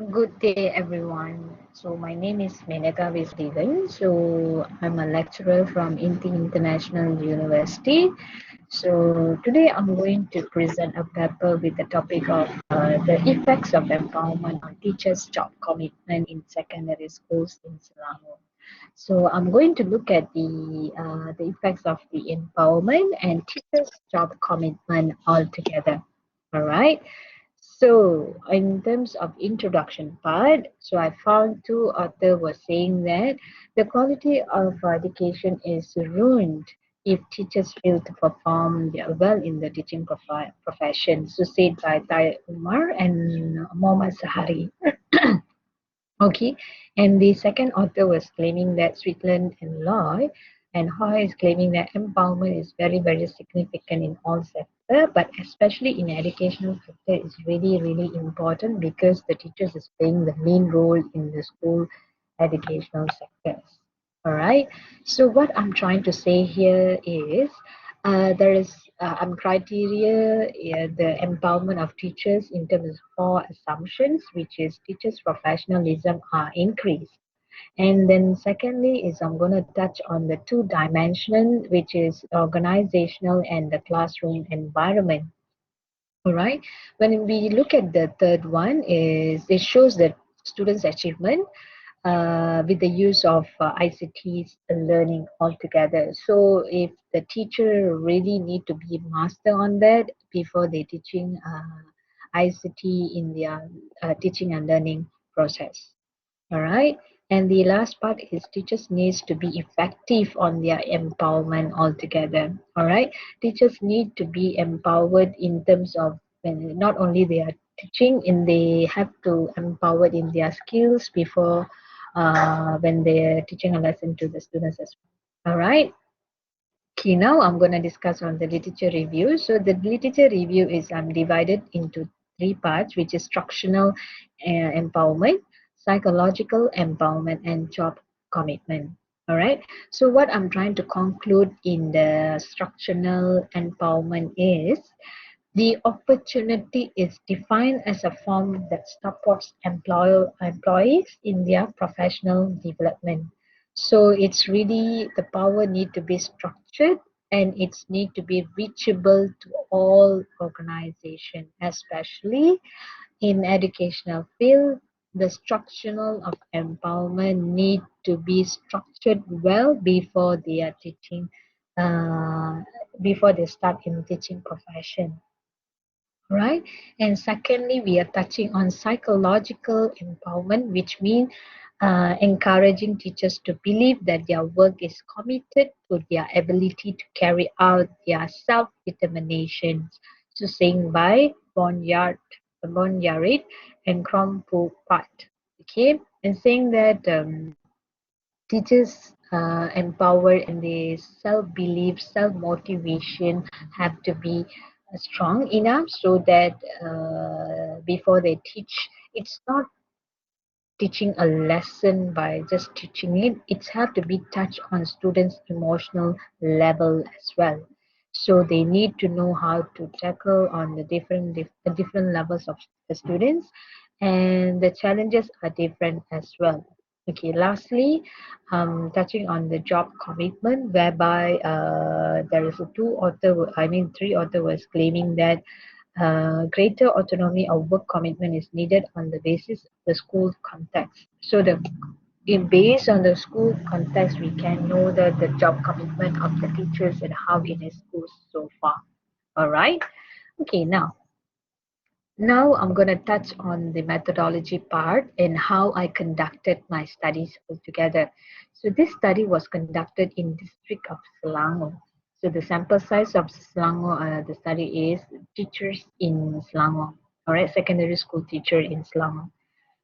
Good day, everyone. So, my name is Menaga Vesudevan. So, I'm a lecturer from INTI International University. So, today I'm going to present a paper with the topic of the effects of empowerment on teachers' job commitment in secondary schools in Selangor. So, I'm going to look at the effects of the empowerment and teachers' job commitment altogether. All right. So, in terms of introduction part, so I found two authors were saying that the quality of education is ruined if teachers fail to perform well in the teaching profession. So, said by Tai Umar and Muhammad Sahari. Okay, and the second author was claiming that Switzerland and Loy and Hoy is claiming that empowerment is very, very significant in all sectors, but especially in educational sector is really, really important because the teachers is playing the main role in the school educational sectors. All right. So what I'm trying to say here is there is criteria the empowerment of teachers in terms of four assumptions, which is teachers' professionalism are increased. And then secondly is I'm going to touch on the two dimension, which is organizational and the classroom environment. All right. When we look at the third one is it shows that students' achievement with the use of ICTs learning altogether. So if the teacher really need to be master on that before they teaching ICT in their teaching and learning process. All right. And the last part is teachers needs to be effective on their empowerment altogether. All right. Teachers need to be empowered in terms of when not only they are teaching and they have to empower in their skills before when they're teaching a lesson to the students as well. All right. Okay, now I'm going to discuss on the literature review. So the literature review is divided into three parts, which is structural empowerment, psychological empowerment, and job commitment. All right. So what I'm trying to conclude in the structural empowerment is the opportunity is defined as a form that supports employees in their professional development. So it's really the power need to be structured and it's need to be reachable to all organization, especially in educational field. The structural of empowerment need to be structured well before they are teaching, uh, before they start in teaching profession, right? And secondly, we are touching on psychological empowerment, which means encouraging teachers to believe that their work is committed to their ability to carry out their self-determinations. So saying by Bonyarit and Krompupat. Okay, and saying that teachers empowered and the self-belief, self-motivation have to be strong enough so that before they teach, it's not teaching a lesson by just teaching it. It's have to be touched on students' emotional level as well. So they need to know how to tackle on the different levels of the students, and the challenges are different as well. Okay, lastly, touching on the job commitment, whereby there is a three author was claiming that greater autonomy of work commitment is needed on the basis of the school context. So based on the school context, we can know that the job commitment of the teachers and how it is goes so far. All right. Okay. Now I'm going to touch on the methodology part and how I conducted my studies altogether. So this study was conducted in district of Selangor. So the sample size of Selangor, the study is teachers in Selangor, all right, secondary school teacher in Selangor.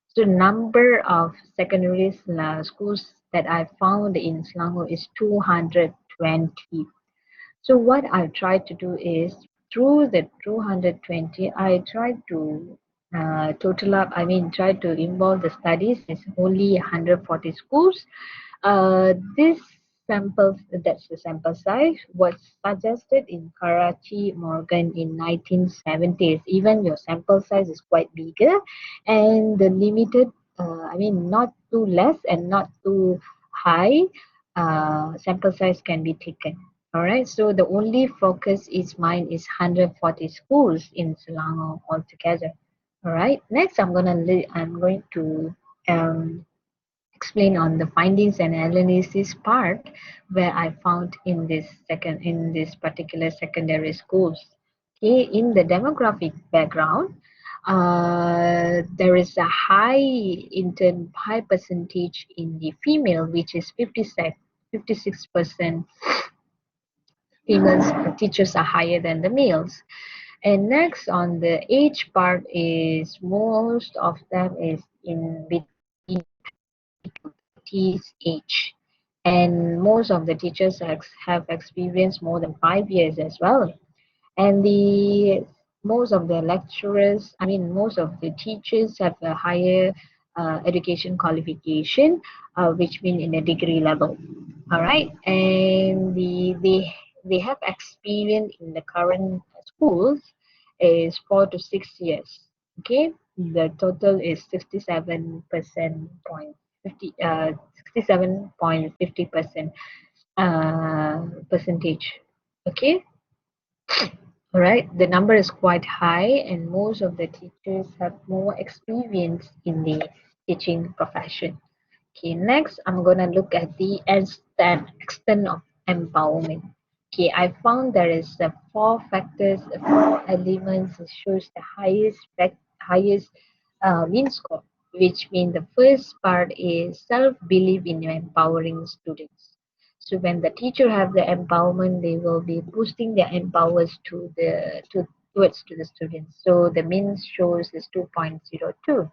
So number of secondary schools that I found in Selangor is 220. So what I try to do is through the 220, I try to try to involve the studies. It's only 140 schools. This samples, that's the sample size, was suggested in Karachi, Morgan in 1970s. Even your sample size is quite bigger, and the limited, not too less and not too high, sample size can be taken. All right, so the only focus is mine is 140 schools in Selangor altogether. All right, next I'm going to um, explain on the findings and analysis part where I found in this particular secondary schools. Okay, in the demographic background, there is a high percentage in the female, which is 56%. Females teachers are higher than the males. And next on the age part is most of them is in between 30s age. And most of the teachers have experienced more than 5 years as well. And the most of the lecturers, most of the teachers have a higher education qualification, which means in a degree level. All right, and they have experience in the current schools is 4 to 6 years. Okay, the total is 67% point 67.50% percentage. Okay, all right, the number is quite high, and most of the teachers have more experience in the teaching profession. Okay, next I'm gonna look at the extent of empowerment. Okay, I found there is four factors, four elements that shows the highest mean score, which means the first part is self-belief in empowering students. So when the teacher have the empowerment, they will be boosting their empowers towards to the students. So the mean shows is 2.02.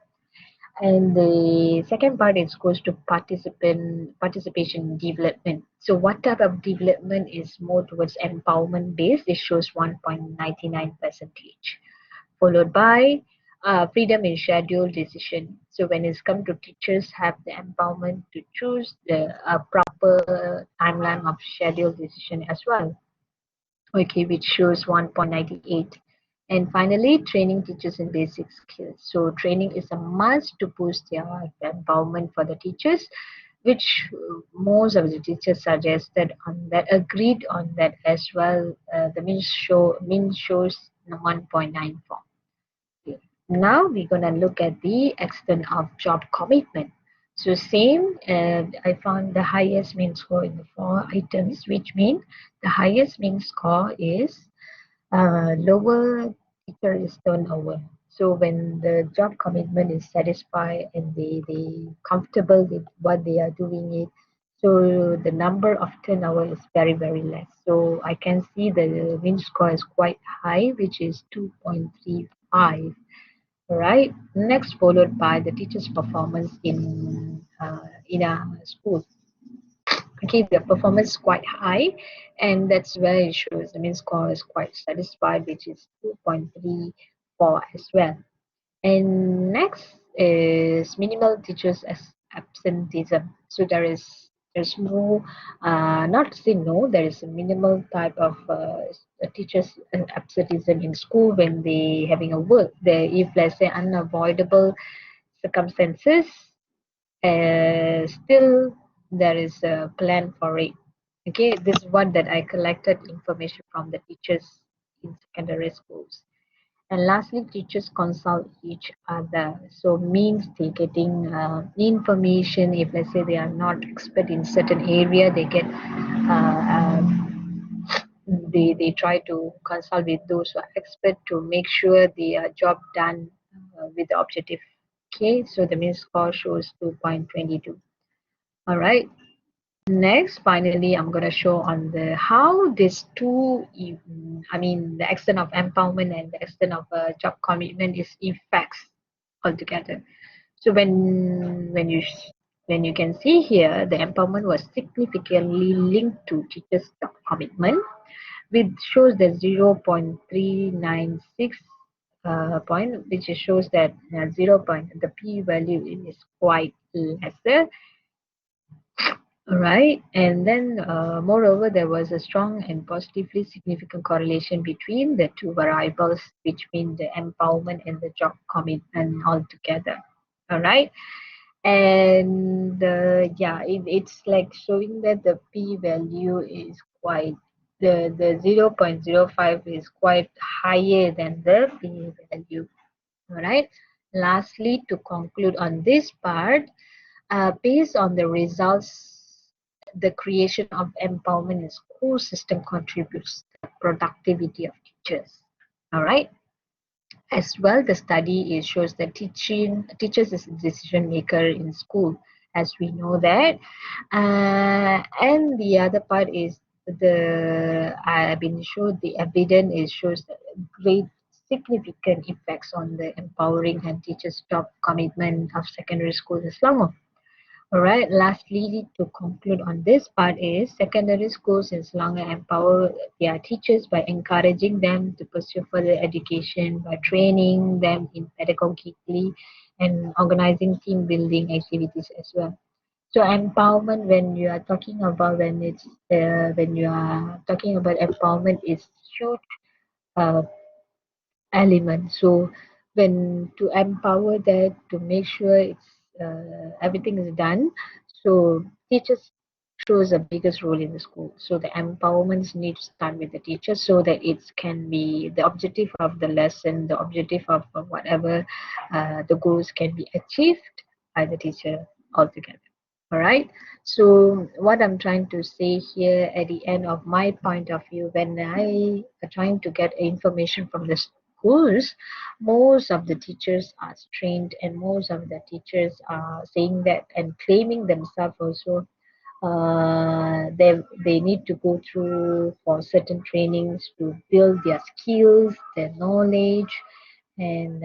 And the second part is goes to participation development. So what type of development is more towards empowerment based? It shows 1.99 percentage, followed by freedom in schedule decision. So when it's come to teachers have the empowerment to choose the proper timeline of schedule decision as well. Okay, which shows 1.98. And finally, training teachers in basic skills. So training is a must to boost their empowerment for the teachers, which most of the teachers suggested on that, agreed on that as well. The mean shows 1.94. Now we're gonna look at the extent of job commitment. So same, I found the highest mean score in the four items, which mean the highest mean score is lower teacher is turnover. So when the job commitment is satisfied and they comfortable with what they are doing it, so the number of turnover is very less. So I can see the mean score is quite high, which is 2.35. Right. Next, followed by the teacher's performance in a school. Okay, the performance is quite high, and that's where it shows the mean score is quite satisfied, which is 2.34 as well. And next is minimal teachers as absenteeism. So there's no, not to say no, there is a minimal type of teachers absenteeism in school when they having a work. There, if let's say unavoidable circumstances, still there is a plan for it. Okay, this is one that I collected information from the teachers in secondary schools. And lastly, teachers consult each other. So means they getting information. If let's say they are not expert in certain area, they get they try to consult with those who are expert to make sure the job done with the objective. Okay, so the mean score shows 2.22. All right. Next, finally, I'm going to show on the how these two, the extent of empowerment and the extent of job commitment is effects altogether. So when you can see here, the empowerment was significantly linked to teachers' job commitment, which shows that 0.396 point, which shows that the p value is quite lesser. All right, and then moreover, there was a strong and positively significant correlation between the two variables, between the empowerment and the job commitment altogether. All right, and yeah, it's like showing that the p value is quite the 0.05 is quite higher than the p value. All right, lastly, to conclude on this part, based on the results, the creation of empowerment in school system contributes to the productivity of teachers. All right. As well, the study shows that teachers is a decision maker in school, as we know that. And the other part is the I've been showed the evidence shows great significant effects on the empowering and teachers' job commitment of secondary schools in Selangor. All right. Lastly, to conclude on this part is secondary schools in Selangor empower their teachers by encouraging them to pursue further education, by training them in pedagogically and organizing team building activities as well. So empowerment, when you are talking about when you are talking about empowerment, is huge uh, element. So when to empower that, to make sure it's everything is done, so teachers shows the biggest role in the school. So the empowerment needs to start with the teacher so that it can be the objective of the lesson, the objective of whatever the goals can be achieved by the teacher altogether. All right. So what I'm trying to say here at the end of my point of view, when I are trying to get information from the schools, most of the teachers are trained and most of the teachers are saying that and claiming themselves also they need to go through for certain trainings to build their skills, their knowledge, and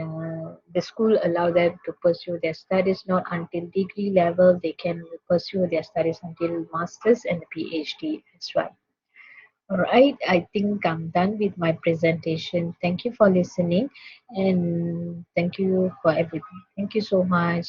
the school allow them to pursue their studies not until degree level. They can pursue their studies until masters and PhD as well. All right, I think I'm done with my presentation. Thank you for listening and thank you for everything. Thank you so much.